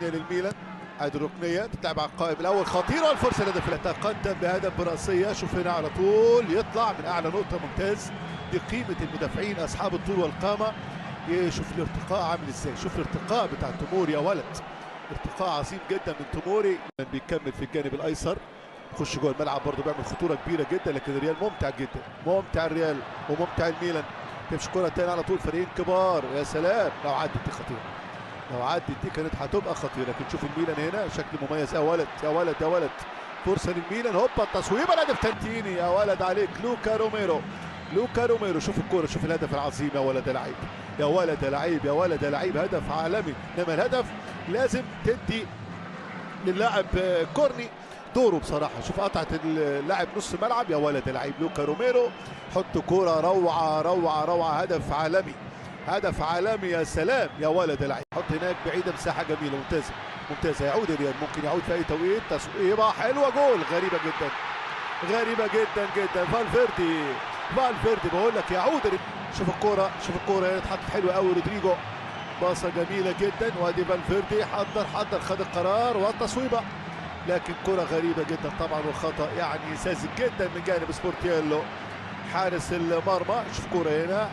ركنيه للميلان. ادي الركنيه تتلعب على القائم الاول، خطيره والفرصه الهدف. تقدم بهدف براسيه. شوف هنا على طول يطلع من اعلى نقطه، ممتاز. دي قيمه المدافعين اصحاب الطول والقامه. شوف الارتقاء عامل ازاي، شوف الارتقاء بتاع توموري يا ولد، ارتقاء عظيم جدا من توموري. بيكمل في الجانب الايسر، يخش جوه الملعب برضه، بيعمل خطوره كبيره جدا. لكن الريال ممتع جدا، ممتع الريال وممتع الميلان. تمشي كره تاني على طول، فريقين كبار. يا سلام لو عدت دي خطيره، لو عدت دي كانت هتبقى خطيره. لكن شوف الميلان هنا شكل مميز. يا ولد يا ولد يا ولد، فرصه للميلان. هوبا التصويبه، الهدف تنتيني. يا ولد عليك لوكا روميرو، لوكا روميرو. شوف الكوره، شوف الهدف العظيم. يا ولد يا لعيب، يا ولد يا لعيب، يا ولد يا لعيب، هدف عالمي. انما الهدف لازم تدي للاعب كورني دوره بصراحه. شوف قطعه اللاعب نص ملعب. يا ولد يا لعيب لوكا روميرو، حط كوره روعه روعه روعه، هدف عالمي، هدف عالمي. يا سلام يا ولد يا لعيب. حط هناك بعيده، مساحه جميله ممتازه ممتازه. يعود الريال، ممكن يعود في اي توقيت. تصويبه حلوه، جول. غريبه جدا، غريبه جدا جدا. فالفيردي، فالفيردي بقول لك يعود الريال. شوف الكوره، شوف الكوره هنا اتحطت حلوه قوي. رودريجو باصه جميله جدا، وادي فالفيردي حضر خد القرار والتصويبه. لكن كرة غريبة جدا طبعا، والخطأ يعني ساذج جدا من جانب سبورتييلو حارس المرمى. شوف كرة هنا،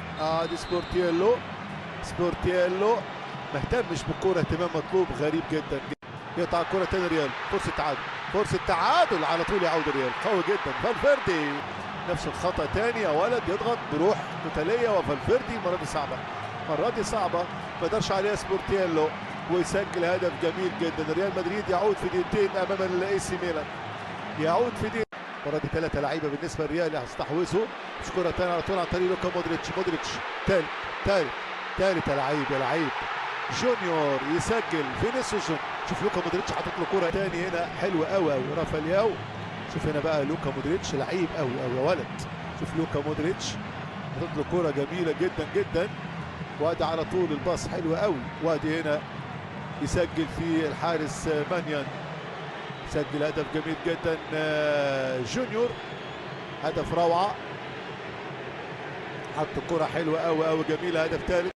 دي سبورتييلو، سبورتييلو ما اهتمش بالكرة اهتمام مطلوب. غريب جدا. يقطع الكرة تاني ريال، فرصة تعادل، فرصة تعادل على طول. يعود الريال قوي جدا. فالفيردي نفس الخطأ تاني. يا ولد يضغط بروح قتالية، وفالفيردي المرة دي صعبة، المرة دي صعبة ما قدرش عليها سبورتييلو، ويسجل هدف جميل جدا. ريال مدريد يعود في دقيقتين امام الاي سي ميلان، يعود في دقيقتين. المره دي 3 لعيبه بالنسبه للريال هيستحوذوا. مش كره ثانيه على طول عن طريق لوكا مودريتش. مودريتش ثالث يا لعيب، يا لعيب. جونيور يسجل، فينيسيوس. شوف لوكا مودريتش حاطط له كره ثاني هنا حلوه قوي قوي. رافالياو، شوف هنا بقى لوكا مودريتش لعيب قوي قوي يا ولد. شوف لوكا مودريتش حاطط له كره جميله جدا جدا، وادي على طول الباص حلو قوي. وادي هنا يسجل في الحارس مانيان، سجل هدف جميل جدا. جونيور هدف روعه، حط كرة حلوه قوي قوي جميله. هدف ثالث.